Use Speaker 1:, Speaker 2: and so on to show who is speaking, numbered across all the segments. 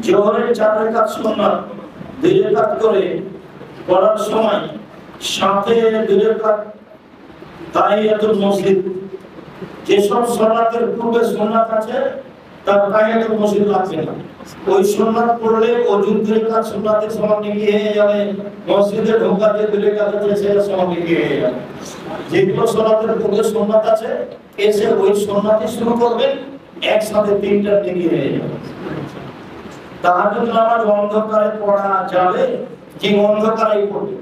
Speaker 1: জোহরের 4 রাকাত সুন্নাত 2 রাকাত করে পড়ার সময় সাথে 2 রাকাত তাহিয়াতুল মসজিদ, যেসব সালাতের পূর্বে সুন্নাত আছে তার তাহিয়াতুল মসজিদ লাগবে না। ওই সুন্নাত পড়লে ওযুর 2 রাকাত সুন্নাতের সমান নেকি হয়ে যাবে, মসজিদে ঢোকার যে 2 রাকাত আছে সেটা সমান নেকি হয়ে যাবে। যেগুলো সালাতের পূর্বে সুন্নাত আছে এসে ওই সুন্নাতই শুরু করবেন, একসাথে 3টা নেকি হয়ে যাবে। তাহাজ্জুদ নামাজ অন্ধকারে পড়া যাবে কি অন্ধকারেই পড়বে?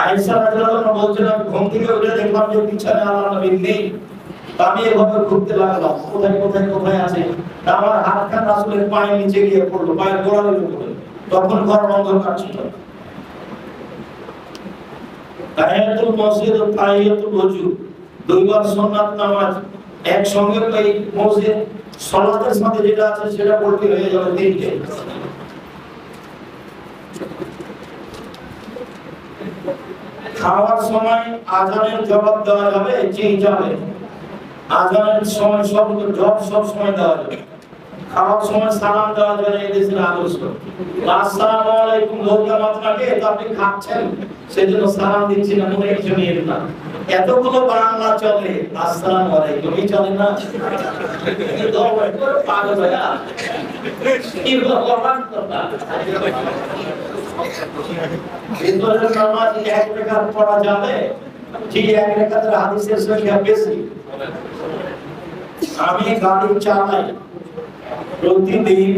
Speaker 1: আয়েশা রাদিয়াল্লাহু আনহা বলছেন, আমি ঘুম থেকে উঠে দেখলাম যে বিছানায় আল্লাহর নবী নেই। আমি এভাবে ঘুরতে লাগলাম কোথায় কোথায় কোথায় আছে। আমার হাতখান রাসূলের পায়ের নিচে গিয়ে পড়লো, পায়ের গোড়ালির উপরে। তখন ঘর অন্ধকার ছিল। তাহিয়াতুল মসজিদ ও তাহিয়াতুল ওযু 2 বার সুন্নাত নামাজ একসঙ্গে এই মসজিদ সালাতের সাথে যেটা আছে সেটা পড়তে হয়ে যাবে 3টে। খাওয়ার সময় আযানের জবাব দেওয়া যাবে, জি যাবে। আযানের সময় জবাব সব সময় দেওয়া যাবে। খাওয়ার সময় সালাম দেওয়া যাবে, এই দেশের আদর্শ। আসসালামু আলাইকুম বললাম আপনাকে, তো আপনি খাচ্ছেন সেজন্য সালাম দিচ্ছেন, মনে কিছু নিয়েন না। এতগুলো বাংলা চলে, আসসালামু আলাইকুম এই চলে না। পাগল হয়ে কি ভগবান কথা। ভিতরের নামাজ 1 রাকাত পড়া যাবে, জি 1 রাকাতের হাদিসের সংখ্যা বেশি। আমি গাড়ি চালাই প্রতিদিন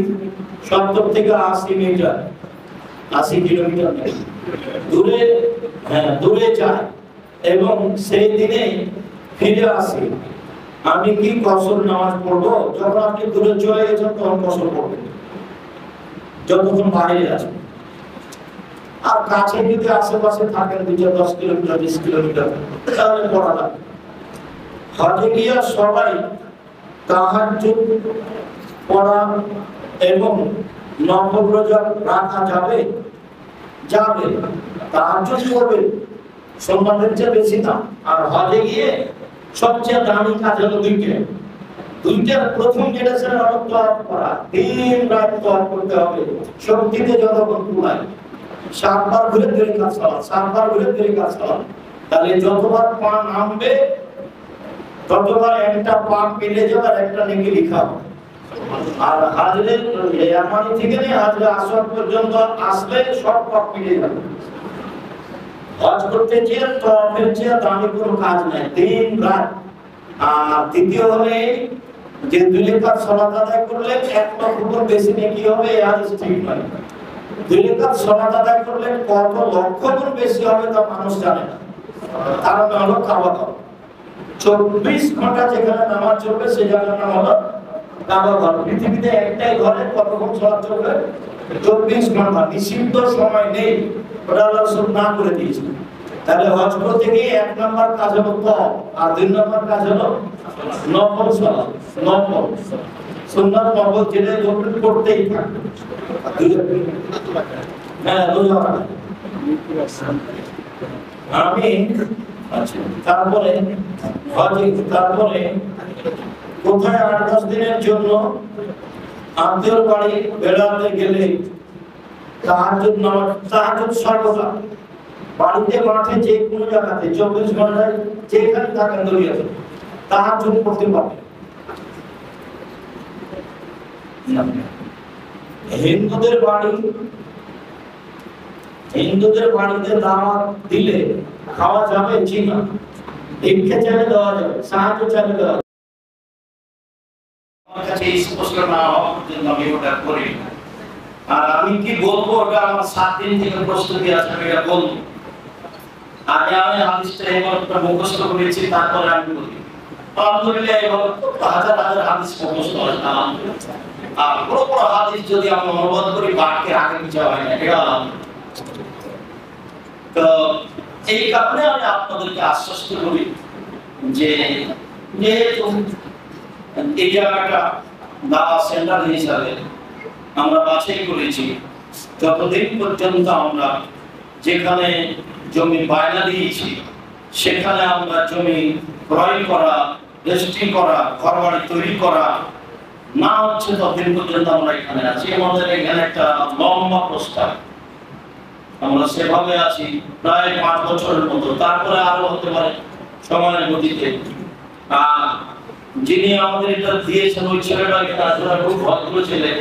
Speaker 1: 70 থেকে 80 মিটার, 80 কিলোমিটার দূরে যাই এবং সেই দিনে ফিরে আসি। আমি কি কসর নামাজ পড়বো? যখন আপনি দূরে চলে গেছেন তখন কসর পড়বেন, যতক্ষণ বাইরে আছেন। আর কাছে যদি আশেপাশে থাকেন 10 কিলোমিটার 20 কিলোমিটার তাহলে পড়া লাগবে। হজে গিয়ে সবাই তাহাজ্জুদ পড়া এবং নফল রোজা রাখা যাবে? যাবে। তাহাজ্জুদ পড়বে, সুন্নাতের চেয়ে বেশি দাম। আর হজে গিয়ে সবচেয়ে দামি কাজ হলো দুইটার প্রথম যেটা সেটা হলো তওয়াফ করা। 3 রাত তওয়াফ করতে হবে, শক্তিতে যতক্ষণ কুলায়। 7 বার ঘুরে 2 রাকাত সালাত, 7 বার ঘুরে 2 রাকাত সালাত। তাহলে যতবার পা নামবে ততবার একটা পাপ মিলে যাবে আর একটা নেকি লেখা হবে। আর হাজরে ইয়ামানি থেকে নিয়ে হাজরে আসওয়াদ পর্যন্ত আসলে সব পাপ মিলে যাবে। হজ করতে গিয়ে তওয়াফের চেয়ে দামি কোনো কাজ নাই, 3 রাত। আর দ্বিতীয় হলে যে 2 রাকাত সালাত আদায় করলে 1 লক্ষ বেশি নেকি হবে, এই হাদিস ঠিক নয়। 2 রাকাত সালাত আদায় করলে কত লক্ষ গুণ বেশি হবে তা মানুষ জানে না। কারণ হলো কাবা ঘর। 24 ঘন্টা যেখানে নামাজ চলবে সেই জায়গার নাম হলো কাবা ঘর। পৃথিবীতে একটাই ঘরে কতক্ষণ সালাত চলবে? 24 ঘন্টা। নিষিদ্ধ সময় নেই, ওটা আল্লাহ রাসূল না করে দিয়েছেন। তাহলে হজ করতে গিয়ে 1 নম্বর কাজ হলো তওয়াফ, আর 2 নম্বর কাজ হলো নফল সালাত। নফল সুন্নাত নফল যেটা করতেই থাকবে। আমি আচ্ছা, তারপরে কোথায় 8-10 দিনের জন্য আত্মীয়র বাড়ি বেড়াতে গেলে তাহাজ্জুদ সর্বদা বাড়িতে মাঠে যে কোনো জায়গাতে 24 ঘন্টায় যেখানে থাকেন দুনিয়াতে তাহাজ্জুদ পড়তে পারবে। হিন্দুদের বাড়িতে দাওয়াত দিলে খাওয়া যাবে, জি না। ভিক্ষা চাইলে দেওয়া যাবে, সাহায্য চাইলে দেওয়া যাবে। আমার কাছে স্পষ্ট না হওয়া পর্যন্ত আমি ওটা করি। আর আমি কি বলবো ওটা আমার 7 দিন থেকে প্রস্তুতি আছে, আমি এটা বলবো। আগে আমি হাদিসটা এইমাত্র মুখস্থ করেছি, তারপরে আমি বলি। আলহামদুলিল্লাহ এইভাবে হাজার হাজার হাদিস মুখস্থ হয়। আর বড় বড় হাদিস যদি আমি অনুবাদ করি বাক্যের আগে পিছে হয় না, এটা তো এই কারণে আমি আপনাদেরকে আশ্বস্ত করি যে এই জায়গাটা দাওয়া সেন্টার হিসাবে আমরা বাছাই করেছি। যতদিন পর্যন্ত আমরা যেখানে জমি বায়না দিয়েছি সেখানে আমরা জমি ক্রয় করা, রেজিস্ট্রি করা, ঘরবাড়ি তৈরি করা না হচ্ছে ততদিন পর্যন্ত আমরা এখানে আছি। আমাদের এখানে একটা লম্বা প্রস্তাব, আমরা সেভাবে আছি প্রায় 5 বছরের মতো, তারপরে আরো হতে পারে সময়ের গতিতে। যিনি আমাদের এটা দিয়েছেন ওই ছেলেটা আসলে খুব ভদ্র ছেলে।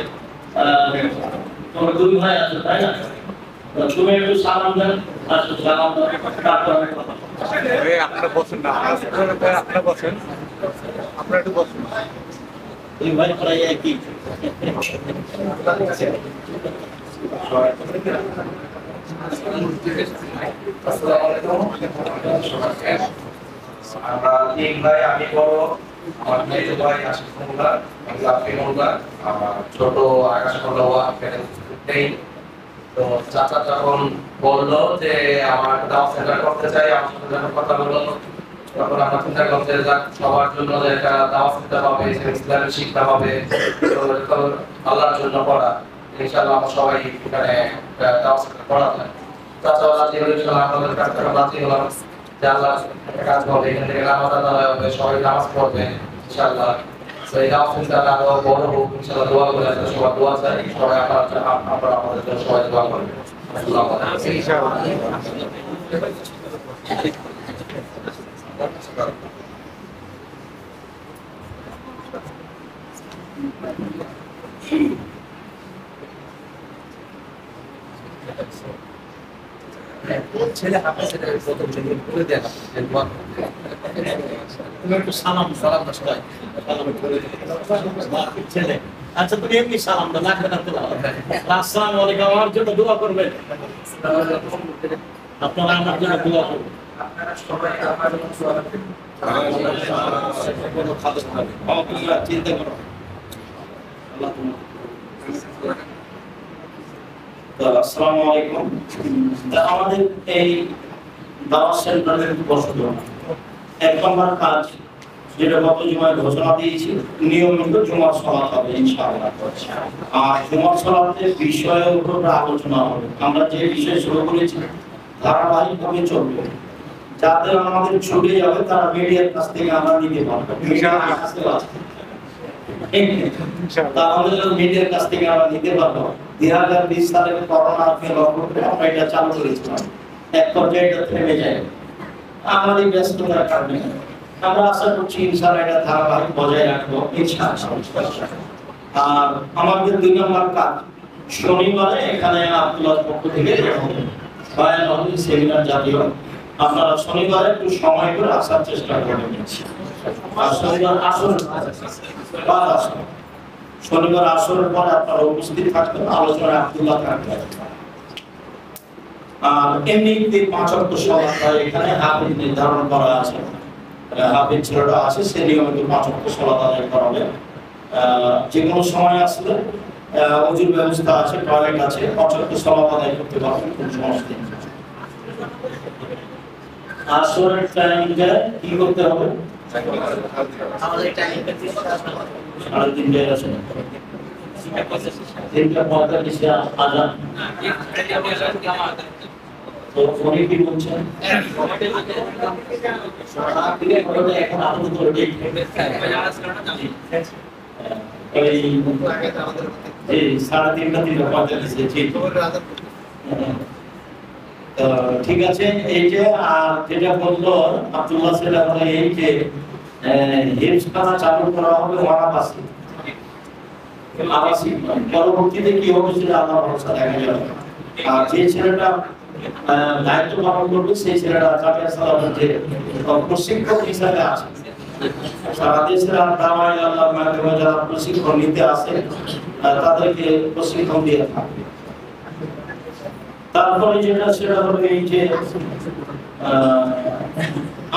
Speaker 1: তোমার 2 ভাই আছে তাই না? তুমি একটু সালাম দেন। আচ্ছা সালাম দেন, তারপরে
Speaker 2: আপনারা বসেন না, আপনারা বসেন, আপনারা একটু বসেন।
Speaker 1: 2 ভাই প্রায় একই।
Speaker 3: আমরা 3 ভাই, আমি বড়, আমার মেজো ভাই আশিক মোল্লা, জাফি মোল্লা, আমার ছোট আকাশ মোল্লা নেই। তো চাচা যখন বললো যে আমার একটা দাওয়াত সেন্টার করতে চাই, আমার সাথে যখন কথা বললো, তখন আমরা চিন্তা করতে যাক সবার জন্য যে একটা দাওয়াত সেন্টার হবে, ইসলামের শিক্ষা হবে, তো আল্লাহর জন্য পড়া, ইনশাআল্লাহ আমরা সবাই এখানে দাওয়াত সেন্টার করা যায়। চাচা রাজি হলে ইনশাআল্লাহ আমাদের কাছ থেকে রাজি হলাম যে আল্লাহ কাজ হবে, এখান থেকে নামাজ আদায় হবে, সবাই নামাজ পড়বে ইনশাআল্লাহ। তো এই দাওয়াত সেন্টার আরো বড় হোক ইনশাআল্লাহ, দোয়া করে সবাই দোয়া চাই, সবাই আপনারা আমাদের জন্য সবাই দোয়া করবেন। আসসালামু আলাইকুম।
Speaker 2: ছেলে হাতে সেটা প্রথম থেকে করে দেন,
Speaker 1: তুমি একটু সালাম সালাম দাও সবাই। সালাম করে ছেলে। আচ্ছা তুমি এমনি সালাম দাও, লাগবে না তো। আসসালামু আলাইকুম, আমার জন্য দোয়া করবেন। আপনারা আমার জন্য দোয়া করবেন।
Speaker 3: আপনারা সবাই আমার জন্য দোয়া করবেন।
Speaker 1: কোনো খাদ্য খাবে, চিন্তা করো। আল্লাহ তোমার। আসসালামু আলাইকুম। আমাদের এই দাওয়াত সেন্টারের বসত 1 নম্বর কাজ যেটা গত জুমায় ঘোষণা দিয়েছি, নিয়মিত জুমার সালাত হবে ইনশাআল্লাহ। আর জুমার সালাতের বিষয়ের উপর আলোচনা হবে। আমরা যে বিষয় শুরু করেছি ধারাবাহিকভাবে চলবে। যাদের আমাদের ছুটে যাবে তারা মিডিয়ার কাছ থেকে আমরা নিতে পারবো ইনশাআল্লাহ। আমাদের মিডিয়ার কাছ থেকে আমরা নিতে পারবো। 2020 সালে করোনাকে লক্ষ্য করে আমরা এটা চালু করেছিলাম। এক পর্যায়ে এটা থেমে যায়, আমাদের ব্যস্ততার কারণে। আমরা আশা করছি ইনশাআল্লাহ এটা ধারাবাহিক বজায় রাখবো ইনশাআল্লাহ। আর আমাদের 2 নম্বর কাজ শনিবারে এখানে আব্দুল্লাহর পক্ষ থেকে বায়ান হবে, সেমিনার জাতীয়। আপনারা শনিবারে একটু সময় করে আসার চেষ্টা করবেন। আর শনিবার আসরের পরে আপনারা উপস্থিত থাকবেন, আলোচনায় আব্দুল্লাহ থাকবেন। আর এমনিতে 5 ওয়াক্ত সালাত হয় এখানে, হাফেজ নির্ধারণ করা আছে। হাফেজ ছেলেটা আছে, সে নিয়মিত 5 ওয়াক্ত সালাত আদায় করাবে। যে কোনো সময় আসলে ওযুর ব্যবস্থা আছে, টয়লেট আছে, 5 ওয়াক্ত সালাত আদায় করতে পারবেন, কোনো সমস্যা নেই। আসরের টাইমটা কি করতে হবে? আমাদের টাইমটা 3:30 আছে। 3:45 আজান। তো ফোনে কি বলছেন? এখন আপাতত ঠিক। এই 3:30 ঠিক। ঠিক আছে। এই যে যেটা বললো আব্দুল্লাহ সেটা হলো এই যে হিফজখানা চালু করা হবে ওয়ানাবাসী, আবাসিক নয়। পরবর্তীতে কি হবে সেটা আল্লাহর ভরসা, দেখা যাবে। আর যে ছেলেটা দায়িত্ব পালন করবে সেই ছেলেটা জামিয়া সালামের যে প্রশিক্ষক হিসাবে আছে, সারা দেশের দাওয়ায়ে আল্লাহর মাধ্যমে যারা প্রশিক্ষণ নিতে আসে তাদেরকে প্রশিক্ষণ দিয়ে থাকবে। তারপরে যেটা সেটা হলো এই যে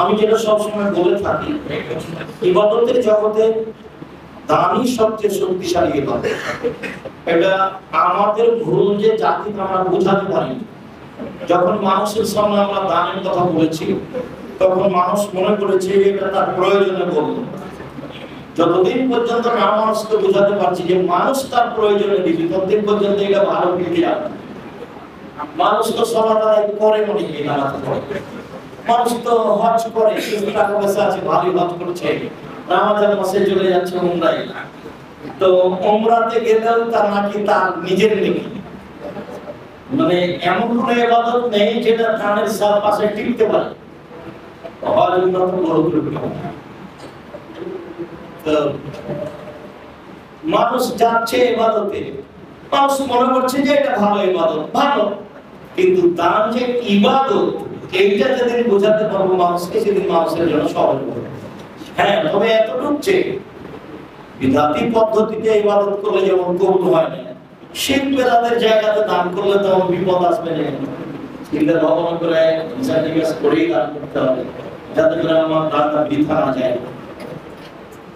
Speaker 1: আমি যেটা সবসময় বলে থাকি, ইবাদতের জগতে দানই সবচেয়ে শক্তিশালী ইবাদত। এটা আমাদের ভুল যে জাতিকে আমরা বোঝাতে পারি। যখন মানুষের সামনে আমরা দানের কথা বলেছি তখন মানুষ মনে করেছে এটা তার প্রয়োজনে বললো। যতদিন পর্যন্ত না মানুষকে বোঝাতে পারছি যে মানুষ তার প্রয়োজনে দিবে, ততদিন পর্যন্ত এটা ভালো দিকে যাবে। মানুষ তো সালাত আদায় করে, অনেকে নামাজ পড়ে, মানুষ তো হজ করে, টাকা পয়সা আছে, ভালোই হজ করছে, রামাজান মাসে চলে যাচ্ছে উমরায়। তো উমরাতে গেলেও তার নাকি তার নিজের নেকি, মানে এমন কোন ইবাদত নেই যেটা ধানের পাশে টিকতে পারে। মানুষ যাচ্ছে ইবাদতে, মানুষ মনে করছে যে এটা ভালো ইবাদত, ভালো, কিন্তু দান যে ইবাদত এইটা যেদিন বোঝাতে পারবো মানুষকে, সেদিন মানুষের জন্য সহজ হবে। হ্যাঁ, তবে এতটুকু যে বিধাতি পদ্ধতিতে ইবাদত করলে যেমন কবুল হয় না, শিখ বেদাতের জায়গাতে দান করলে তো বিপদ আসবে না। চিন্তা ভাবনা করে জিজ্ঞাসা করেই দান করতে হবে, যাতে করে আমার দানটা বৃথা না যায়।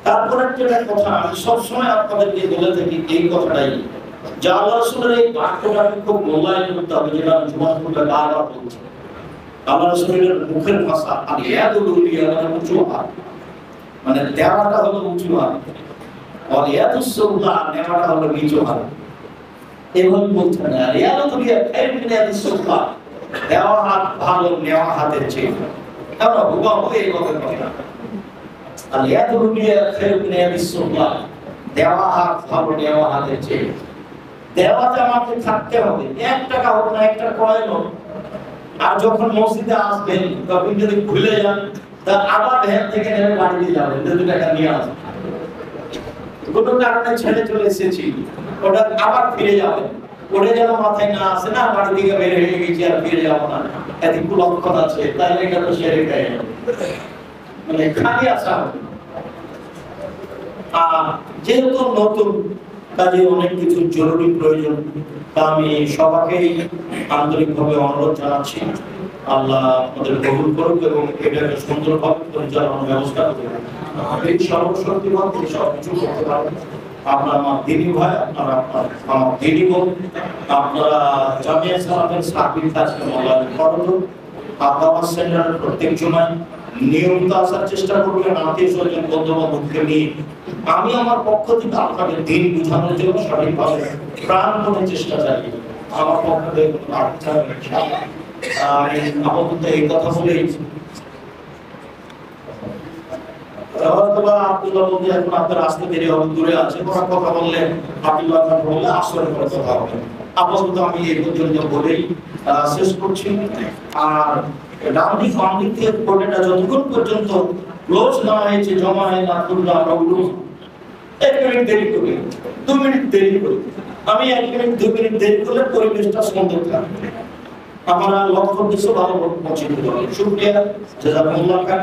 Speaker 1: তারপর একটা কথা আমি সবসময় আপনাদেরকে বলে থাকি, এই কথাটাই যে আল্লাহ রাসূলের এই বাক্যটাকে খুব মূল্যায়ন করতে হবে, যেটা আমি জুমার খুতবে বারবার বলছি। আল্লাহ রাসূলের মুখের ভাষা আর ইয়াদুল উলিয়া মানে উঁচু হাত, মানে দেওয়াটা হলো উঁচু হাত, আর ইয়াদুস সুবলা নেওয়াটা হলো নিচু হাত। এভাবে বলছেন না, ইয়াদুল উলিয়া খায়রুন মিন ইয়াদিস সুবলা, দেওয়া হাত ভালো নেওয়া হাতের চেয়ে। আমরা হুবহু এইভাবে বলি না, আর ইয়াদুল উলিয়া খায়রুন মিন ইয়াদিস সুবলা, দেওয়া হাত ভালো নেওয়া হাতের চেয়ে। দেওয়াতে আমাকে থাকতে হবে, 1 টাকা হোক না 1 টাকা কয়েন হোক। আর যখন মসজিদে আসবেন তখন যদি ভুলে যান, তা আবার ভ্যান থেকে নেমে বাড়িতে যাবেন, 2 টাকা নিয়ে আসবেন। কোনো কারণে ছেড়ে চলে এসেছি, ওটা আবার ফিরে যাবেন, ওটা যেন মাথায় না আসে না বাড়ি থেকে বের হয়ে গেছি আর ফিরে যাবো না, এত কুলক্ষণ আছে, তাহলে এটা তো সেরে খাই, মানে খালি আসা হবে। আর যেহেতু নতুন কাজে অনেক কিছু জরুরি প্রয়োজন, তা আমি সবাইকেই আন্তরিকভাবে অনুরোধ জানাচ্ছি, আল্লাহ আমাদের কবুল করুক এবং এটাকে সুন্দরভাবে পরিচালনার ব্যবস্থা করুক। আমি সর্বশক্তিমান তিনি সবকিছু করতে পারেন। আপনারা আমার দিনী ভাই, আপনারা আমার দিনী বোন, আপনারা জামিয়া সালাতের সার্বিক কাজকে মূল্যায়ন করুন। আপনারা সেন্টারের প্রত্যেক জুমায় নিয়মিত আসার চেষ্টা করবেন, আত্মীয় স্বজন বন্ধু বান্ধবকে নিয়ে। আমি আমার পক্ষ থেকে আপনাদের দিন বুঝানোর জন্য সঠিকভাবে প্রাণপণে চেষ্টা চালিয়ে আমার পক্ষ থেকে আমি আপাতত এই কথা বলেই আব্দুল্লাহ বলতে এখন আপনার আসতে দেরি হবে, দূরে আছে, কোনো কথা বললে আব্দুল্লাহ বললে আসরে করে কথা হবে। আপাতত আমি এই পর্যন্ত বলেই শেষ করছি। আর ডান দিক বাম দিক থেকে কোর্টেটা যতক্ষণ পর্যন্ত ক্লোজ না হয়েছে, জমা হয় না, তুললে আমরা উঠব 1 মিনিট দেরি করি, 2 মিনিট দেরি করি। আমি 1 মিনিট 2 মিনিট দেরি করলে পরিবেশটা সুন্দর থাকবে, আমরা লক্ষ্য কিছু ভালো পৌঁছে দেবো। শুকরিয়া, জাযাকুমুল্লাহ খান।